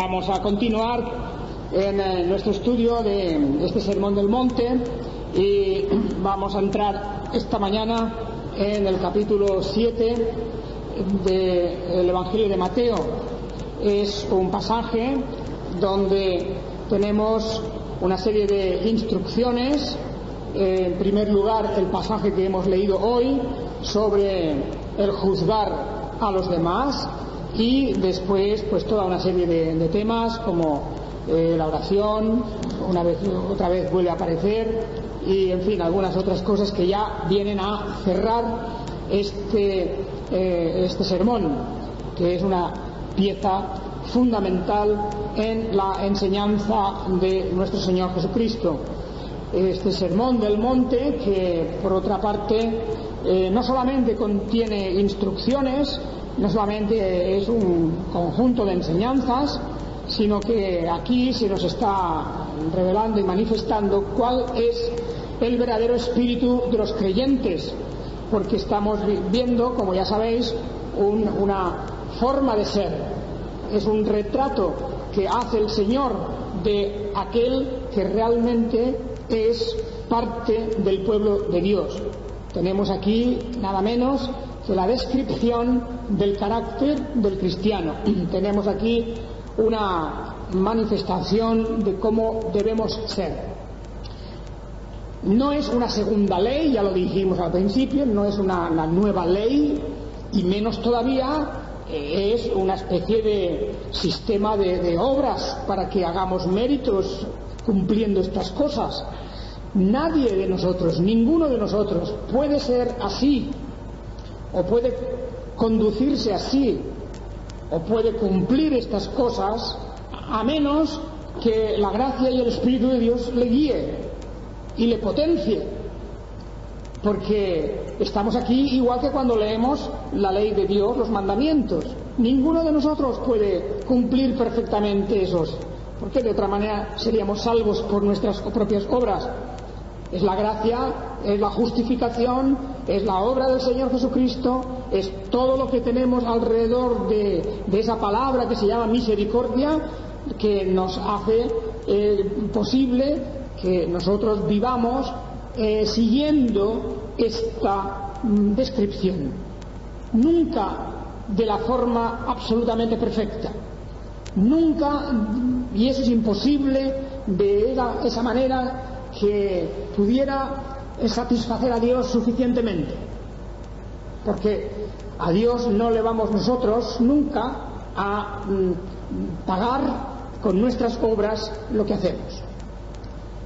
Vamos a continuar en nuestro estudio de este Sermón del Monte y vamos a entrar esta mañana en el capítulo 7 del Evangelio de Mateo. Es un pasaje donde tenemos una serie de instrucciones. En primer lugar, el pasaje que hemos leído hoy sobre el juzgar a los demás, y después pues toda una serie de temas como la oración, otra vez vuelve a aparecer, y en fin, algunas otras cosas que ya vienen a cerrar este sermón, que es una pieza fundamental en la enseñanza de nuestro Señor Jesucristo. Este Sermón del Monte, que por otra parte no solamente contiene instrucciones, no solamente es un conjunto de enseñanzas, sino que aquí se nos está revelando y manifestando cuál es el verdadero espíritu de los creyentes, porque estamos viendo, como ya sabéis, una forma de ser. Es un retrato que hace el Señor de aquel que realmente es parte del pueblo de Dios. Tenemos aquí nada menos que la descripción del carácter del cristiano. Tenemos aquí una manifestación de cómo debemos ser. No es una segunda ley, ya lo dijimos al principio, no es una nueva ley, y menos todavía es una especie de sistema de obras para que hagamos méritos cumpliendo estas cosas. Nadie de nosotros, ninguno de nosotros puede ser así, o puede conducirse así, o puede cumplir estas cosas, a menos que la gracia y el Espíritu de Dios le guíe y le potencie. Porque estamos aquí igual que cuando leemos la ley de Dios, los mandamientos. Ninguno de nosotros puede cumplir perfectamente esos, porque de otra manera seríamos salvos por nuestras propias obras. Es la gracia, es la justificación, es la obra del Señor Jesucristo, es todo lo que tenemos alrededor de esa palabra que se llama misericordia, que nos hace posible que nosotros vivamos siguiendo esta descripción. Nunca de la forma absolutamente perfecta. Nunca, y eso es imposible, de esa manera que pudiera satisfacer a Dios suficientemente, porque a Dios no le vamos nosotros nunca a pagar con nuestras obras lo que hacemos.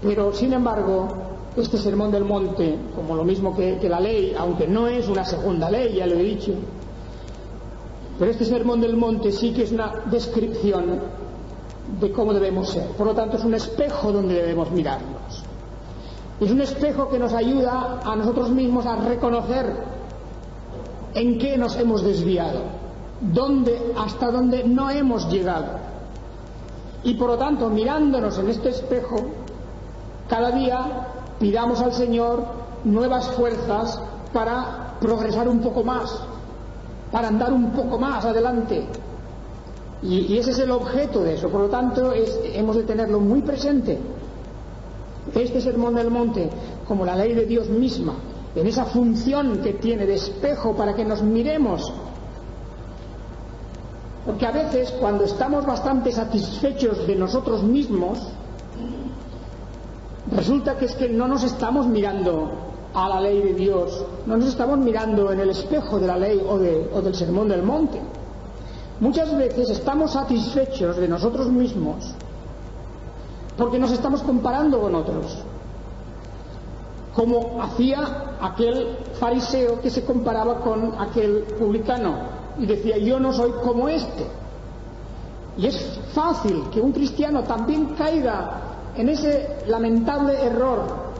Pero sin embargo, este Sermón del Monte, como lo mismo que la ley, aunque no es una segunda ley, ya lo he dicho, pero este Sermón del Monte sí que es una descripción de cómo debemos ser. Por lo tanto, es un espejo donde debemos mirarnos. Es un espejo que nos ayuda a nosotros mismos a reconocer en qué nos hemos desviado, hasta dónde no hemos llegado. Y por lo tanto, mirándonos en este espejo, cada día pidamos al Señor nuevas fuerzas para progresar un poco más, para andar un poco más adelante. Y ese es el objeto de eso. Por lo tanto, hemos de tenerlo muy presente. Este Sermón del Monte, como la ley de Dios misma, en esa función que tiene de espejo para que nos miremos. Porque a veces, cuando estamos bastante satisfechos de nosotros mismos, resulta que es que no nos estamos mirando a la ley de Dios, no nos estamos mirando en el espejo de la ley o del Sermón del Monte. Muchas veces estamos satisfechos de nosotros mismos porque nos estamos comparando con otros, como hacía aquel fariseo que se comparaba con aquel publicano y decía: yo no soy como este. Y es fácil que un cristiano también caiga en ese lamentable error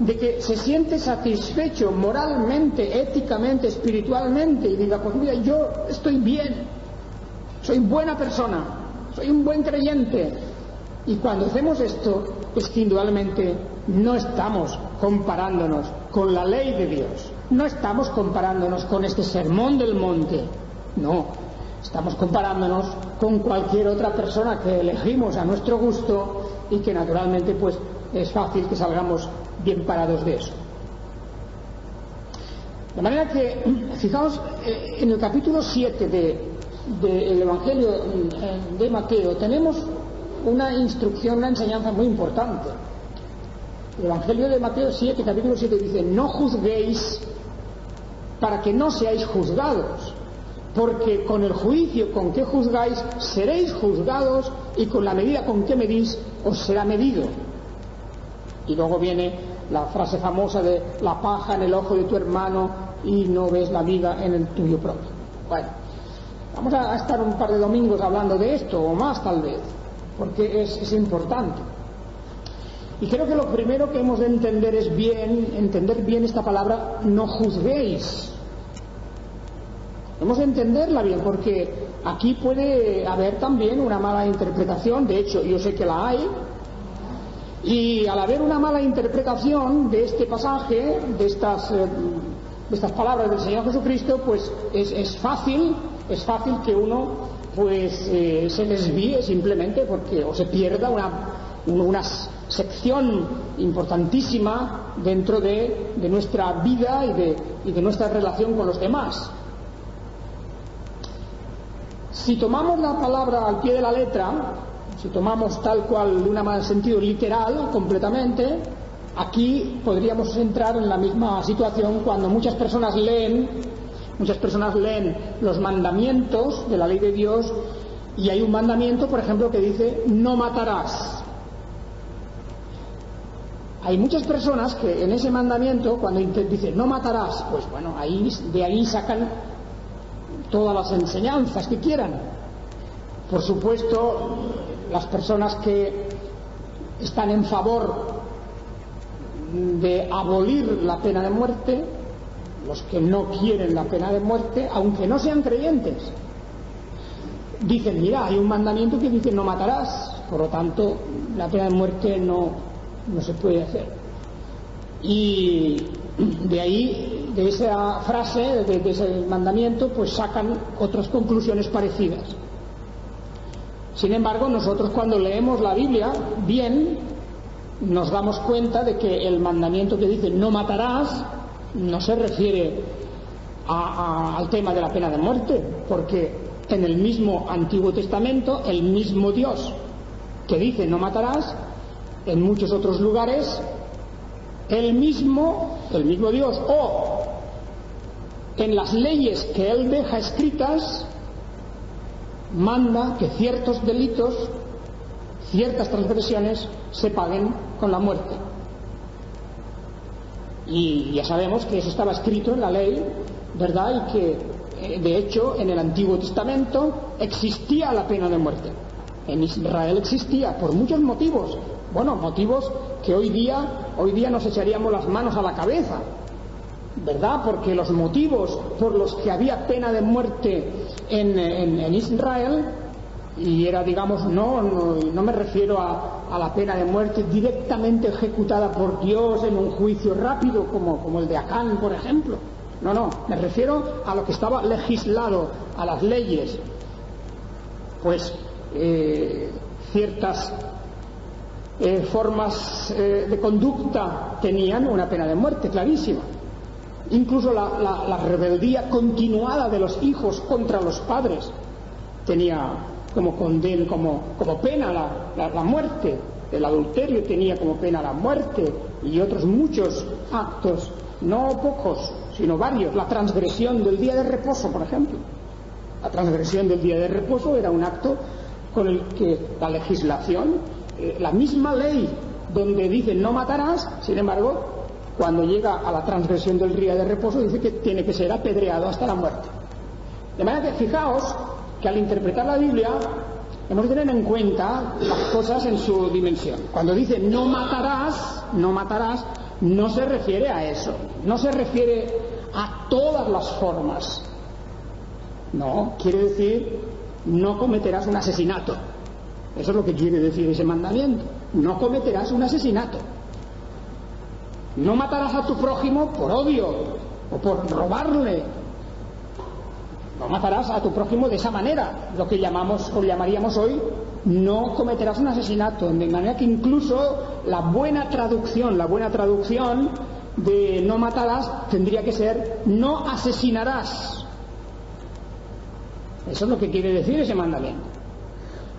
de que se siente satisfecho moralmente, éticamente, espiritualmente, y diga: pues mira, yo estoy bien, soy buena persona, soy un buen creyente. Y cuando hacemos esto, es que indudablemente no estamos comparándonos con la ley de Dios, no estamos comparándonos con este Sermón del Monte, no, Estamos comparándonos con cualquier otra persona que elegimos a nuestro gusto y que naturalmente pues es fácil que salgamos bien parados de eso. De manera que, fijaos, en el capítulo 7 del Evangelio de Mateo tenemos una instrucción, una enseñanza muy importante. El Evangelio de Mateo 7, capítulo 7 dice: no juzguéis para que no seáis juzgados, porque con el juicio con que juzgáis seréis juzgados, y con la medida con que medís os será medido. Y luego viene la frase famosa de la paja en el ojo de tu hermano y no ves la viga en el tuyo propio. Bueno, vamos a estar un par de domingos hablando de esto, o más tal vez, porque es importante. Y creo que lo primero que hemos de entender es entender bien esta palabra no juzguéis. Hemos de entenderla bien, porque aquí puede haber también una mala interpretación. De hecho, yo sé que la hay, y al haber una mala interpretación de este pasaje, de estas palabras del Señor Jesucristo, pues es fácil que uno pues se desvíe simplemente porque, o se pierda una sección importantísima dentro de nuestra vida y de nuestra relación con los demás. Si tomamos la palabra al pie de la letra, si tomamos tal cual de un sentido literal completamente, aquí podríamos entrar en la misma situación cuando muchas personas leen los mandamientos de la ley de Dios, y hay un mandamiento, por ejemplo, que dice no matarás. Hay muchas personas que en ese mandamiento, cuando dice no matarás, pues bueno, de ahí sacan todas las enseñanzas que quieran. Por supuesto, las personas que están en favor de abolir la pena de muerte, los que no quieren la pena de muerte, aunque no sean creyentes, dicen: mira, hay un mandamiento que dice no matarás, por lo tanto la pena de muerte no se puede hacer. Y de ahí, de esa frase, de ese mandamiento, pues sacan otras conclusiones parecidas. Sin embargo, nosotros cuando leemos la Biblia bien, nos damos cuenta de que el mandamiento que dice no matarás no se refiere al tema de la pena de muerte, porque en el mismo Antiguo Testamento, el mismo Dios que dice no matarás, en muchos otros lugares el mismo Dios, o en las leyes que Él deja escritas, manda que ciertos delitos, ciertas transgresiones se paguen con la muerte. Y ya sabemos que eso estaba escrito en la ley, ¿verdad? Y que de hecho en el Antiguo Testamento existía la pena de muerte. En Israel existía, por muchos motivos. Bueno, motivos que hoy día nos echaríamos las manos a la cabeza, ¿verdad? Porque los motivos por los que había pena de muerte en Israel, y era, digamos, no me refiero a la pena de muerte directamente ejecutada por Dios en un juicio rápido como el de Acán, por ejemplo. No, me refiero a lo que estaba legislado, a las leyes. Pues ciertas formas de conducta tenían una pena de muerte clarísima. Incluso la rebeldía continuada de los hijos contra los padres tenía como pena la muerte. El adulterio tenía como pena la muerte, y otros muchos actos, no pocos, sino varios. La transgresión del día de reposo, por ejemplo. La transgresión del día de reposo era un acto con el que la legislación, la misma ley donde dice no matarás, sin embargo, cuando llega a la transgresión del día de reposo dice que tiene que ser apedreado hasta la muerte. De manera que fijaos que al interpretar la Biblia hemos de tener en cuenta las cosas en su dimensión. Cuando dice no matarás, no se refiere a eso, no se refiere a todas las formas. No, quiere decir no cometerás un asesinato. Eso es lo que quiere decir ese mandamiento. No cometerás un asesinato. No matarás a tu prójimo por odio o por robarle. no matarás a tu prójimo de esa manera, lo que llamamos o llamaríamos hoy no cometerás un asesinato, de manera que incluso la buena traducción de no matarás tendría que ser no asesinarás. Eso es lo que quiere decir ese mandamiento.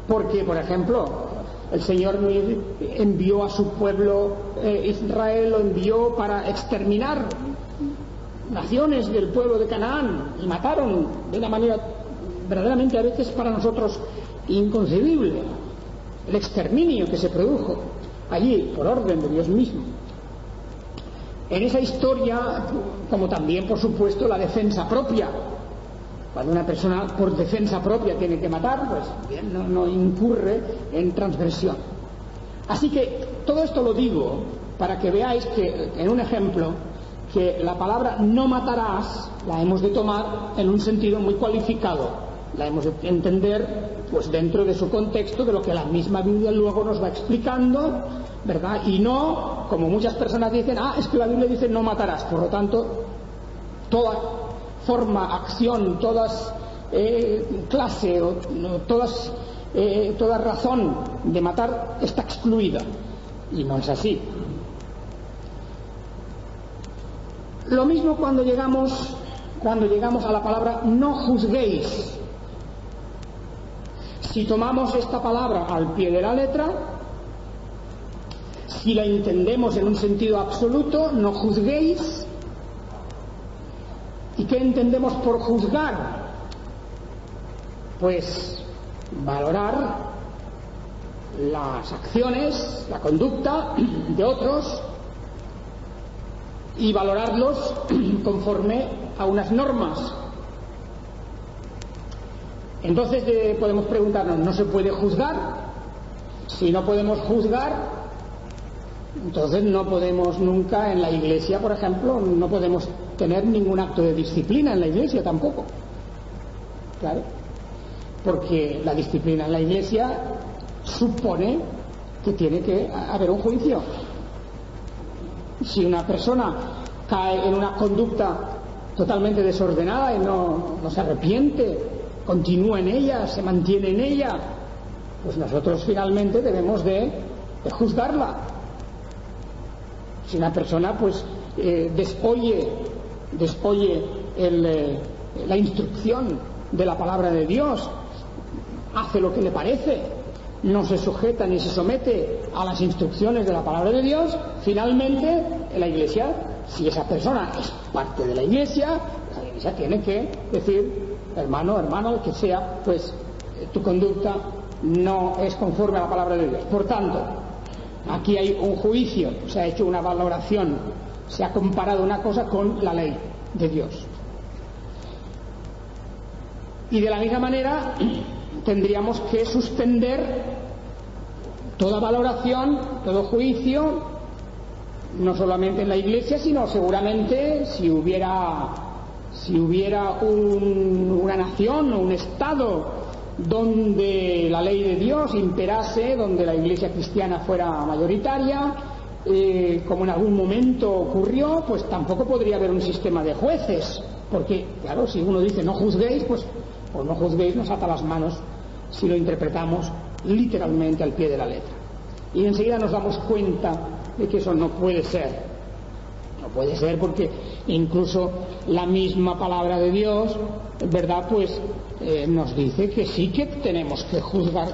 Porque, por ejemplo, el Señor envió a su pueblo Israel, lo envió para exterminar naciones del pueblo de Canaán, y mataron de una manera verdaderamente a veces para nosotros inconcebible el exterminio que se produjo allí por orden de Dios mismo. En esa historia, como también por supuesto la defensa propia, cuando una persona por defensa propia tiene que matar, pues bien, no incurre en transgresión. Así que todo esto lo digo para que veáis que, en un ejemplo, que la palabra no matarás la hemos de tomar en un sentido muy cualificado, la hemos de entender pues dentro de su contexto, de lo que la misma Biblia luego nos va explicando, ¿verdad? Y no, como muchas personas dicen, es que la Biblia dice no matarás, por lo tanto toda forma, acción, todas clase o toda razón de matar está excluida, y no es así. Lo mismo cuando llegamos a la palabra no juzguéis. Si tomamos esta palabra al pie de la letra, si la entendemos en un sentido absoluto, no juzguéis. ¿Y qué entendemos por juzgar? Pues valorar las acciones, la conducta de otros y valorarlos conforme a unas normas. Entonces podemos preguntarnos, ¿no se puede juzgar? Si no podemos juzgar, entonces no podemos nunca en la Iglesia, por ejemplo, no podemos tener ningún acto de disciplina en la Iglesia tampoco. Claro, porque la disciplina en la Iglesia supone que tiene que haber un juicio. Si una persona cae en una conducta totalmente desordenada y no se arrepiente, continúa en ella, se mantiene en ella, pues nosotros finalmente debemos de juzgarla. Si una persona pues desoye la instrucción de la palabra de Dios, hace lo que le parece, no se sujeta ni se somete a las instrucciones de la palabra de Dios, finalmente la Iglesia, si esa persona es parte de la Iglesia tiene que decir, hermano, el que sea, pues tu conducta no es conforme a la palabra de Dios. Por tanto, aquí hay un juicio, se ha hecho una valoración, se ha comparado una cosa con la ley de Dios. Y de la misma manera tendríamos que suspender toda valoración, todo juicio, no solamente en la Iglesia, sino seguramente si hubiera una nación o un Estado donde la ley de Dios imperase, donde la Iglesia cristiana fuera mayoritaria, como en algún momento ocurrió, pues tampoco podría haber un sistema de jueces, porque claro, si uno dice no juzguéis, pues no juzguéis nos ata las manos si lo interpretamos literalmente al pie de la letra. Y enseguida nos damos cuenta de que eso no puede ser. No puede ser porque incluso la misma palabra de Dios, ¿verdad? Pues nos dice que sí que tenemos que juzgar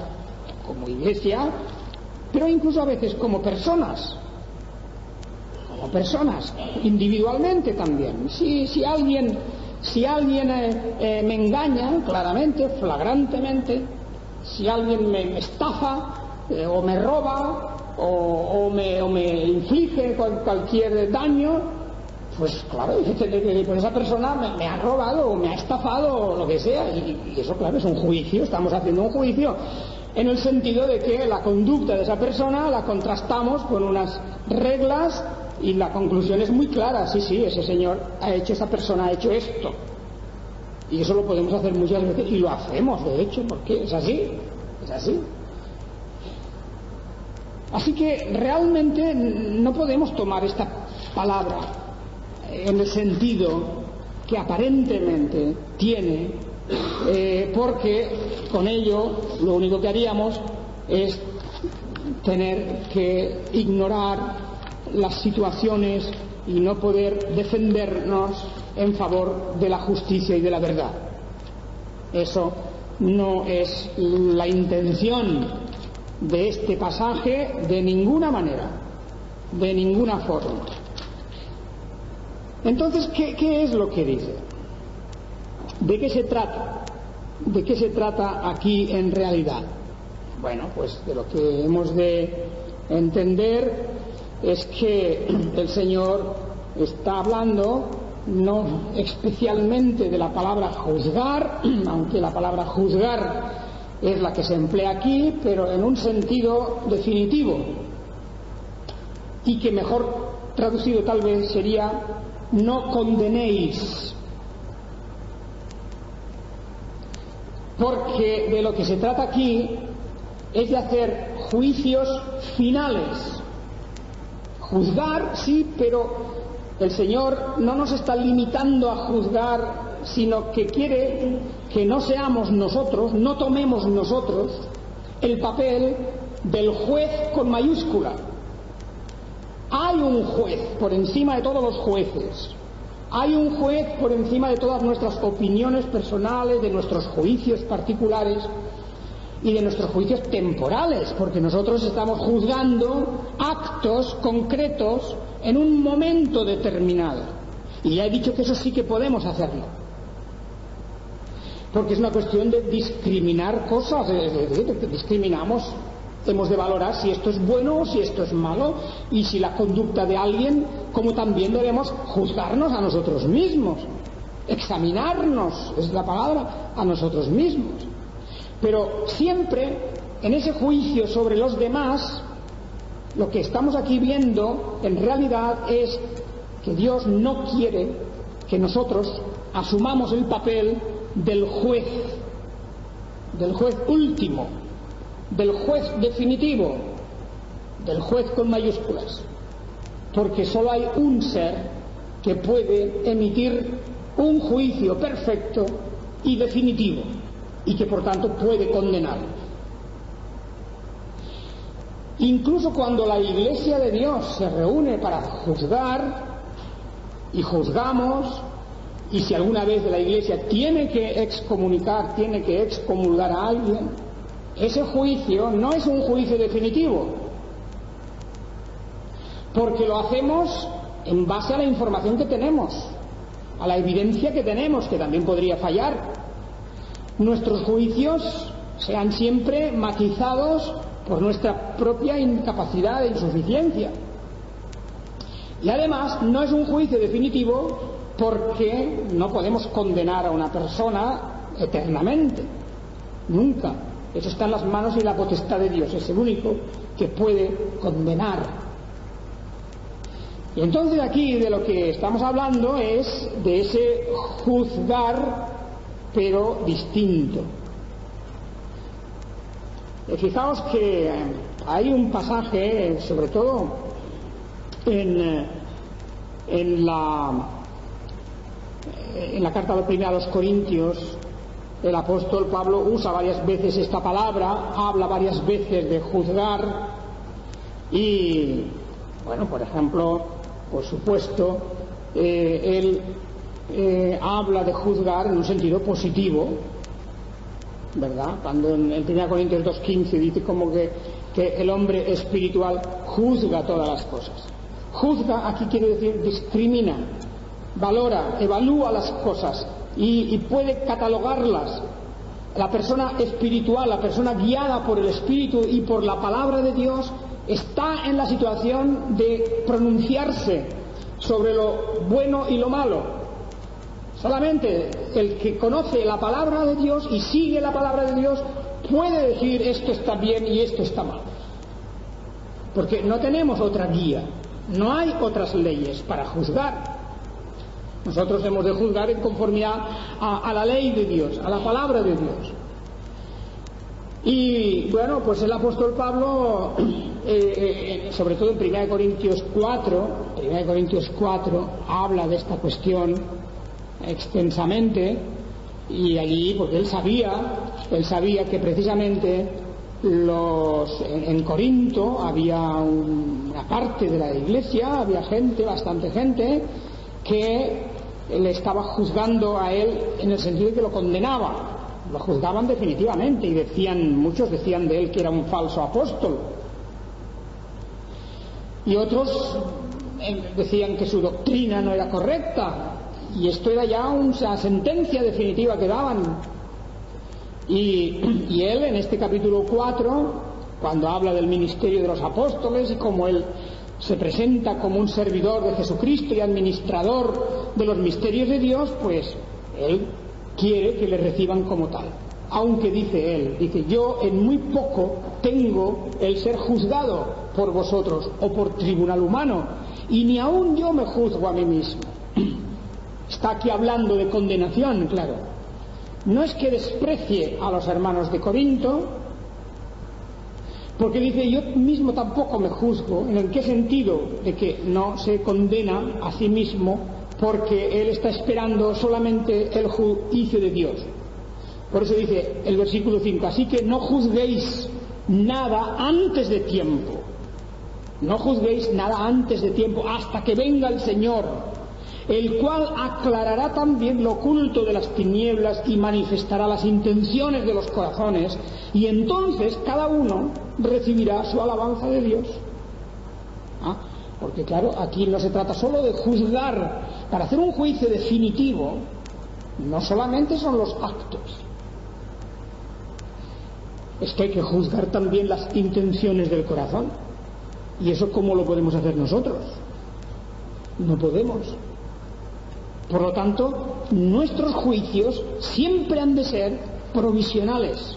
como Iglesia, pero incluso a veces como personas, individualmente también. Si alguien me engaña claramente, flagrantemente, si alguien me estafa o me roba o me inflige cualquier daño, pues claro, pues esa persona me ha robado o me ha estafado o lo que sea, y eso claro es un juicio, estamos haciendo un juicio en el sentido de que la conducta de esa persona la contrastamos con unas reglas y la conclusión es muy clara, sí, esa persona ha hecho esto, y eso lo podemos hacer muchas veces y lo hacemos de hecho, porque es así. Así que realmente no podemos tomar esta palabra en el sentido que aparentemente tiene porque con ello lo único que haríamos es tener que ignorar las situaciones y no poder defendernos en favor de la justicia y de la verdad. Eso no es la intención de este pasaje de ninguna manera, de ninguna forma. Entonces, ¿qué es lo que dice? ¿De qué se trata? ¿De qué se trata aquí en realidad? Bueno, pues de lo que hemos de entender es que el Señor está hablando no especialmente de la palabra juzgar, aunque la palabra juzgar es la que se emplea aquí, pero en un sentido definitivo, y que mejor traducido tal vez sería: no condenéis. Porque de lo que se trata aquí es de hacer juicios finales. Juzgar, sí, pero el Señor no nos está limitando a juzgar, sino que quiere que no seamos nosotros, no tomemos nosotros el papel del juez con mayúscula. Hay un juez por encima de todos los jueces. Hay un juez por encima de todas nuestras opiniones personales, de nuestros juicios particulares y de nuestros juicios temporales, porque nosotros estamos juzgando actos concretos en un momento determinado. Y ya he dicho que eso sí que podemos hacerlo, porque es una cuestión de discriminar cosas, es decir, que discriminamos. Hemos de valorar si esto es bueno o si esto es malo, y si la conducta de alguien, como también debemos juzgarnos a nosotros mismos, examinarnos, es la palabra, a nosotros mismos. Pero siempre en ese juicio sobre los demás, lo que estamos aquí viendo en realidad es que Dios no quiere que nosotros asumamos el papel del juez último, del juez definitivo, del juez con mayúsculas, porque solo hay un ser que puede emitir un juicio perfecto y definitivo, y que por tanto puede condenar. Incluso cuando la Iglesia de Dios se reúne para juzgar y juzgamos, y si alguna vez la Iglesia tiene que excomulgar a alguien, ese juicio no es un juicio definitivo, porque lo hacemos en base a la información que tenemos, a la evidencia que tenemos, que también podría fallar. Nuestros juicios sean siempre matizados por nuestra propia incapacidad e insuficiencia. Y además no es un juicio definitivo porque no podemos condenar a una persona eternamente, nunca. Eso está en las manos y la potestad de Dios, es el único que puede condenar. Y entonces aquí de lo que estamos hablando es de ese juzgar, pero distinto. Fijaos que hay un pasaje, sobre todo en la carta primera a los Corintios, el apóstol Pablo usa varias veces esta palabra, habla varias veces de juzgar, y bueno, por ejemplo, por supuesto, él habla de juzgar en un sentido positivo, ¿verdad? Cuando en 1 Corintios 2:15 dice como que el hombre espiritual juzga todas las cosas. Juzga aquí quiere decir discrimina, valora, evalúa las cosas y puede catalogarlas. La persona espiritual, la persona guiada por el Espíritu y por la palabra de Dios, está en la situación de pronunciarse sobre lo bueno y lo malo. Solamente el que conoce la palabra de Dios y sigue la palabra de Dios puede decir esto está bien y esto está mal, porque no tenemos otra guía, no hay otras leyes para juzgar. Nosotros hemos de juzgar en conformidad a la ley de Dios, a la palabra de Dios. Y bueno, pues el apóstol Pablo, sobre todo en 1 Corintios 4, habla de esta cuestión extensamente, Y allí, porque él sabía que precisamente en Corinto había una parte de la iglesia, había bastante gente, que le estaba juzgando a él en el sentido de que lo condenaba. Lo juzgaban definitivamente y muchos decían de él que era un falso apóstol. Y otros decían que su doctrina no era correcta. Y esto era ya una sentencia definitiva que daban. Y él, en este capítulo 4, cuando habla del ministerio de los apóstoles y cómo él se presenta como un servidor de Jesucristo y administrador de los misterios de Dios, pues él quiere que le reciban como tal. Aunque dice yo en muy poco tengo el ser juzgado por vosotros o por tribunal humano, y ni aun yo me juzgo a mí mismo. Está aquí hablando de condenación, claro. No es que desprecie a los hermanos de Corinto, porque dice yo mismo tampoco me juzgo. ¿En qué sentido? De que no se condena a sí mismo, porque él está esperando solamente el juicio de Dios. Por eso dice el versículo 5, así que no juzguéis nada antes de tiempo. No juzguéis nada antes de tiempo hasta que venga el Señor, el cual aclarará también lo oculto de las tinieblas y manifestará las intenciones de los corazones, y entonces cada uno recibirá su alabanza de Dios. Porque claro, aquí no se trata solo de juzgar. Para hacer un juicio definitivo no solamente son los actos, es que hay que juzgar también las intenciones del corazón. ¿Y eso cómo lo podemos hacer nosotros? No podemos. Por lo tanto, nuestros juicios siempre han de ser provisionales,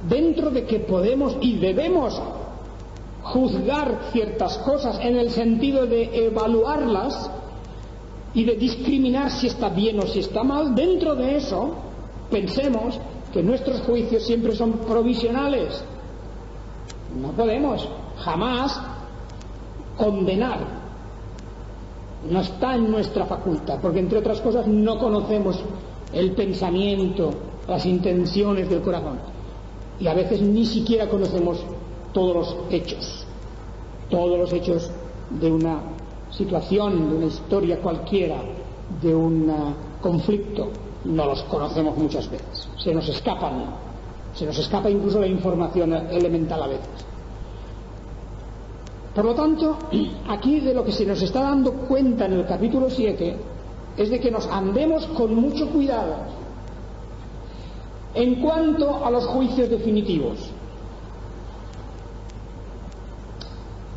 dentro de que podemos y debemos juzgar ciertas cosas en el sentido de evaluarlas y de discriminar si está bien o si está mal. Dentro de eso, pensemos que nuestros juicios siempre son provisionales. No podemos jamás condenar. No está en nuestra facultad, porque entre otras cosas no conocemos el pensamiento, las intenciones del corazón, y a veces ni siquiera conocemos todos los hechos de una situación, de una historia cualquiera, de un conflicto. No los conocemos muchas veces, se nos escapa incluso la información elemental a veces. Por lo tanto, aquí de lo que se nos está dando cuenta en el capítulo 7 es de que nos andemos con mucho cuidado en cuanto a los juicios definitivos.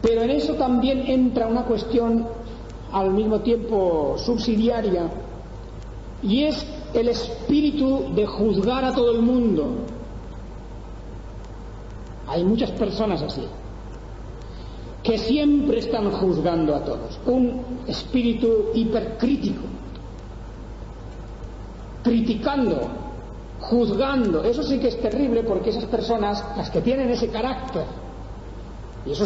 Pero en eso también entra una cuestión al mismo tiempo subsidiaria, y es el espíritu de juzgar a todo el mundo. Hay muchas personas así, que siempre están juzgando a todos. Un espíritu hipercrítico, criticando, juzgando. Eso sí que es terrible, porque esas personas, las que tienen ese carácter, y eso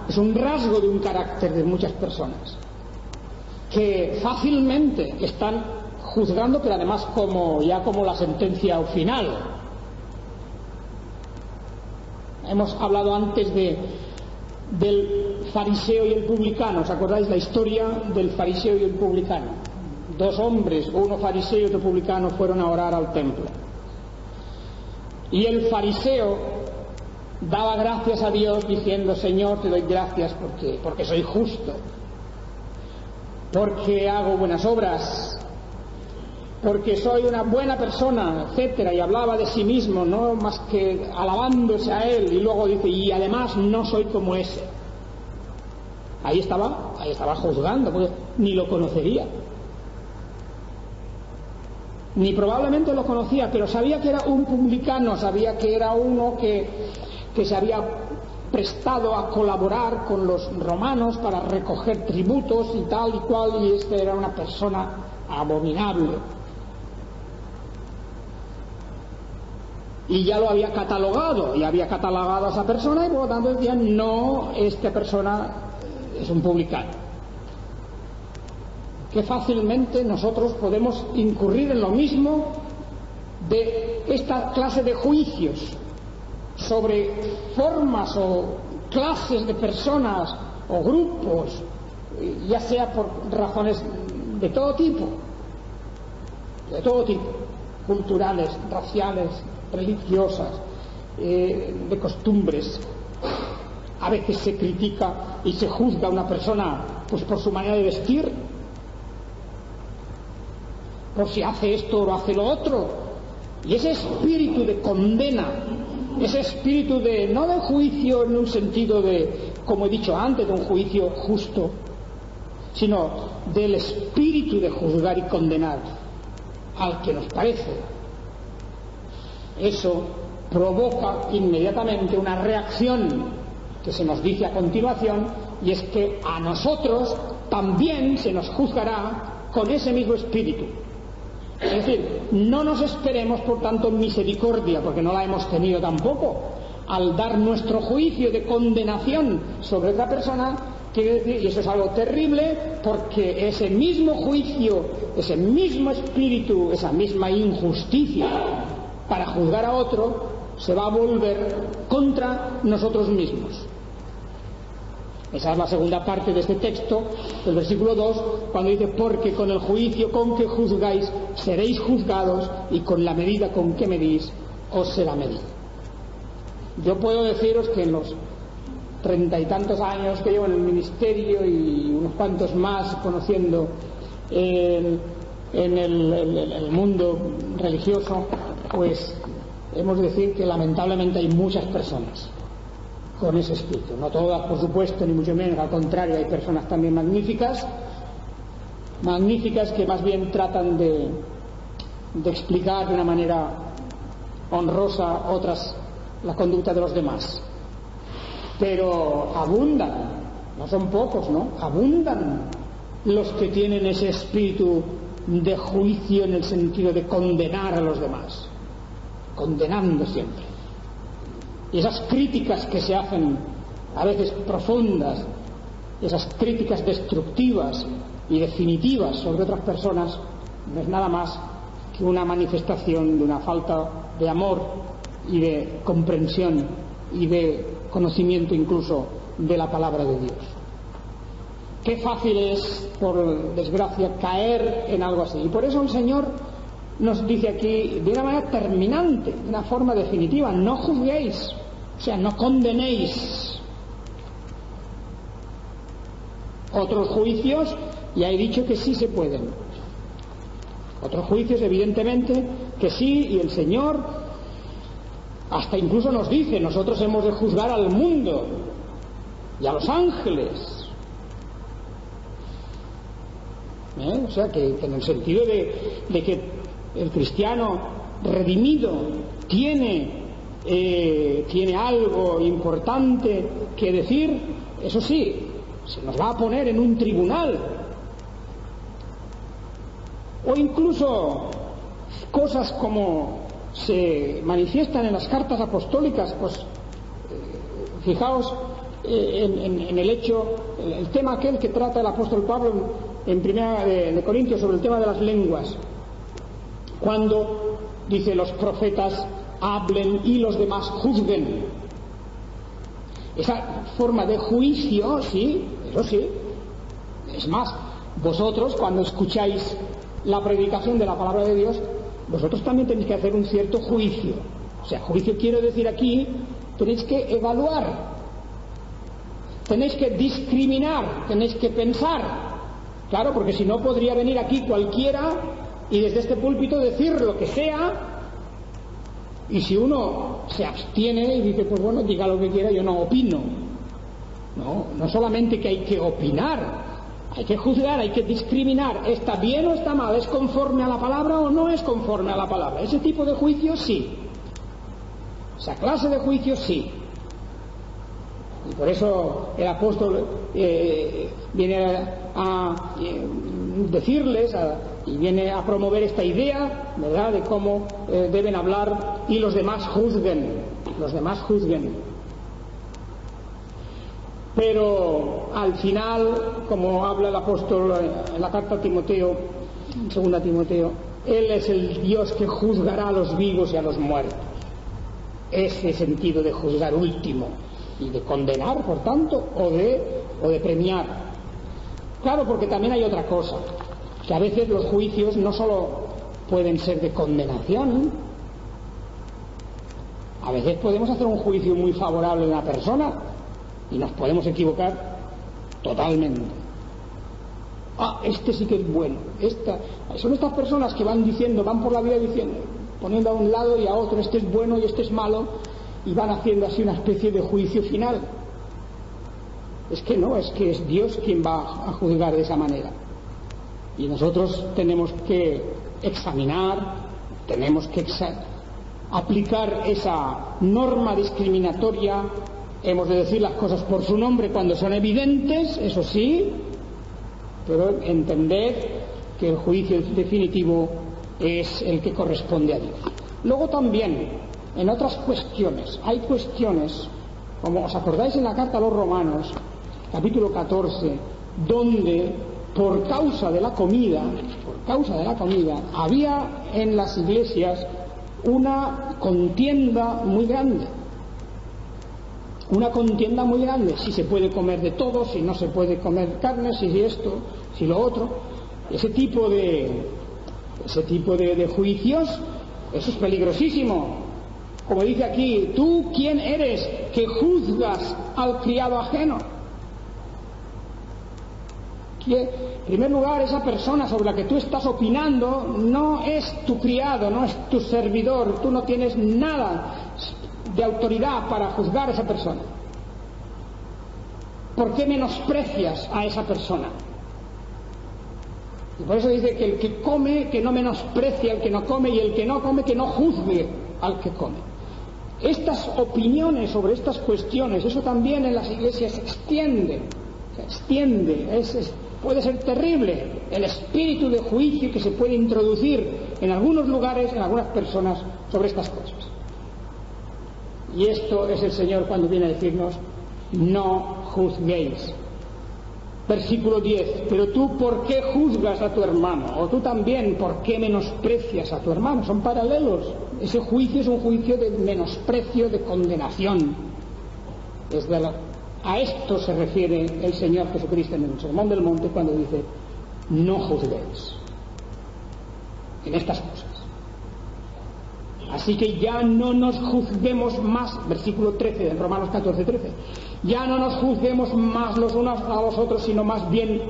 es un rasgo de un carácter de muchas personas, que fácilmente están juzgando, pero además como la sentencia final. Hemos hablado antes del fariseo y el publicano. ¿Os acordáis la historia del fariseo y el publicano? Dos hombres, uno fariseo y otro publicano, fueron a orar al templo. Y el fariseo daba gracias a Dios diciendo: Señor, te doy gracias porque soy justo, porque hago buenas obras, porque soy una buena persona, etcétera, y hablaba de sí mismo, no más que alabándose a él, y luego dice: y además no soy como ese. Ahí estaba juzgando, porque ni lo conocería, ni probablemente lo conocía, pero sabía que era un publicano, sabía que era uno que se había prestado a colaborar con los romanos para recoger tributos y tal y cual, y este era una persona abominable. Y ya lo había catalogado, a esa persona, y por lo tanto decían: no, esta persona es un publicano. que fácilmente nosotros podemos incurrir en lo mismo de esta clase de juicios sobre formas o clases de personas o grupos, ya sea por razones de todo tipo, culturales, raciales, religiosas, de costumbres. A veces se critica y se juzga a una persona pues por su manera de vestir, por si hace esto o hace lo otro, y ese espíritu de condena, ese espíritu de, no de juicio en un sentido de, como he dicho antes, de un juicio justo, sino del espíritu de juzgar y condenar al que nos parece, eso provoca inmediatamente una reacción que se nos dice a continuación, y es que a nosotros también se nos juzgará con ese mismo espíritu. Es decir, no nos esperemos por tanto misericordia, porque no la hemos tenido tampoco, al dar nuestro juicio de condenación sobre otra persona. Quiere decir, y eso es algo terrible, porque ese mismo juicio, ese mismo espíritu, esa misma injusticia para juzgar a otro, se va a volver contra nosotros mismos. Esa es la segunda parte de este texto, del versículo 2, cuando dice: porque con el juicio con que juzgáis seréis juzgados, y con la medida con que medís os será medido. Yo puedo deciros que en los 30 y tantos años que llevo en el ministerio y unos cuantos más conociendo en el mundo religioso, pues hemos de decir que lamentablemente hay muchas personas con ese espíritu. No todas, por supuesto, ni mucho menos, al contrario, hay personas también magníficas que más bien tratan de explicar de una manera honrosa otras la conducta de los demás. Pero abundan, no son pocos, ¿no? Abundan los que tienen ese espíritu de juicio en el sentido de condenar a los demás, condenando siempre. Y esas críticas que se hacen, a veces profundas, esas críticas destructivas y definitivas sobre otras personas, no es nada más que una manifestación de una falta de amor y de comprensión y de conocimiento incluso de la palabra de Dios. Qué fácil es, por desgracia, caer en algo así. Y por eso el Señor nos dice aquí de una manera terminante, de una forma definitiva: no juzguéis, o sea, no condenéis. Otros juicios, ya he dicho que sí se pueden. Otros juicios, evidentemente, que sí, y el Señor hasta incluso nos dice: nosotros hemos de juzgar al mundo y a los ángeles. O sea, que en el sentido de que el cristiano redimido tiene algo importante que decir, eso sí, se nos va a poner en un tribunal. O incluso cosas como se manifiestan en las cartas apostólicas, pues fijaos en el hecho, el tema aquel que trata el apóstol Pablo en Primera de Corintios sobre el tema de las lenguas, cuando dice: los profetas hablen y los demás juzguen. Esa forma de juicio, sí, eso sí. Es más, vosotros cuando escucháis la predicación de la palabra de Dios, vosotros también tenéis que hacer un cierto juicio. O sea, juicio quiero decir aquí, tenéis que evaluar, tenéis que discriminar, tenéis que pensar. Claro, porque si no podría venir aquí cualquiera y desde este púlpito decir lo que sea, y si uno se abstiene y dice: pues bueno, diga lo que quiera, yo no opino. No solamente que hay que opinar, hay que juzgar, hay que discriminar. ¿Está bien o está mal? ¿Es conforme a la palabra o no es conforme a la palabra? Ese tipo de juicios sí. Esa clase de juicios sí. Y por eso el apóstol viene a decirles y viene a promover esta idea, ¿verdad?, de cómo deben hablar y los demás juzguen. Los demás juzguen. Pero al final, como habla el apóstol en la carta a Timoteo, en 2 Timoteo, Él es el Dios que juzgará a los vivos y a los muertos. Ese sentido de juzgar último y de condenar, por tanto, o de premiar. Claro, porque también hay otra cosa, que a veces los juicios no solo pueden ser de condenación, a veces podemos hacer un juicio muy favorable a una persona y nos podemos equivocar totalmente. Este sí que es bueno. Son estas personas que van por la vida diciendo, poniendo a un lado y a otro, este es bueno y este es malo, y van haciendo así una especie de juicio final. Es que no, es que es Dios quien va a juzgar de esa manera. Y nosotros tenemos que examinar, tenemos que aplicar esa norma discriminatoria. Hemos de decir las cosas por su nombre cuando son evidentes, eso sí, pero entender que el juicio definitivo es el que corresponde a Dios. Luego también, en otras cuestiones, hay cuestiones, como os acordáis en la carta a los Romanos, capítulo 14, donde por causa de la comida, había en las iglesias una contienda muy grande. Si se puede comer de todo, si no se puede comer carne, si esto, si lo otro. Ese tipo de juicios, eso es peligrosísimo. Como dice aquí, ¿tú quién eres que juzgas al criado ajeno? Que, en primer lugar, esa persona sobre la que tú estás opinando no es tu criado, no es tu servidor, tú no tienes nada de autoridad para juzgar a esa persona. ¿Por qué menosprecias a esa persona? Y por eso dice que el que come, que no menosprecie al que no come, y el que no come, que no juzgue al que come. Estas opiniones sobre estas cuestiones, eso también en las iglesias se extiende, puede ser terrible el espíritu de juicio que se puede introducir en algunos lugares, en algunas personas, sobre estas cosas. Y esto es el Señor cuando viene a decirnos, no juzguéis. Versículo 10, pero tú, ¿por qué juzgas a tu hermano? O tú también, ¿por qué menosprecias a tu hermano? Son paralelos. Ese juicio es un juicio de menosprecio, de condenación. A esto se refiere el Señor Jesucristo en el Sermón del Monte cuando dice, no juzguéis en estas cosas. Así que ya no nos juzguemos más, versículo 13 de Romanos 14:13, ya no nos juzguemos más los unos a los otros, sino más bien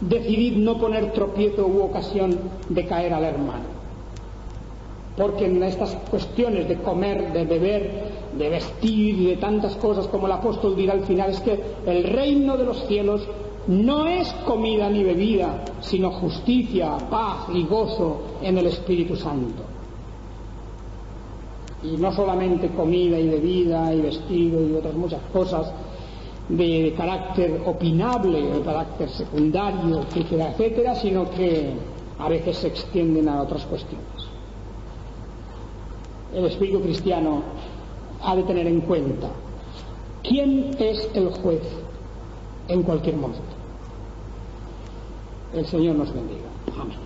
decidid no poner tropiezo u ocasión de caer al hermano. Porque en estas cuestiones de comer, de beber, de vestir y de tantas cosas, como el apóstol dirá al final, es que el reino de los cielos no es comida ni bebida, sino justicia, paz y gozo en el Espíritu Santo. Y no solamente comida y bebida y vestido y otras muchas cosas de carácter opinable, de carácter secundario, etcétera, etcétera, sino que a veces se extienden a otras cuestiones. El espíritu cristiano ha de tener en cuenta quién es el juez en cualquier momento. El Señor nos bendiga. Amén.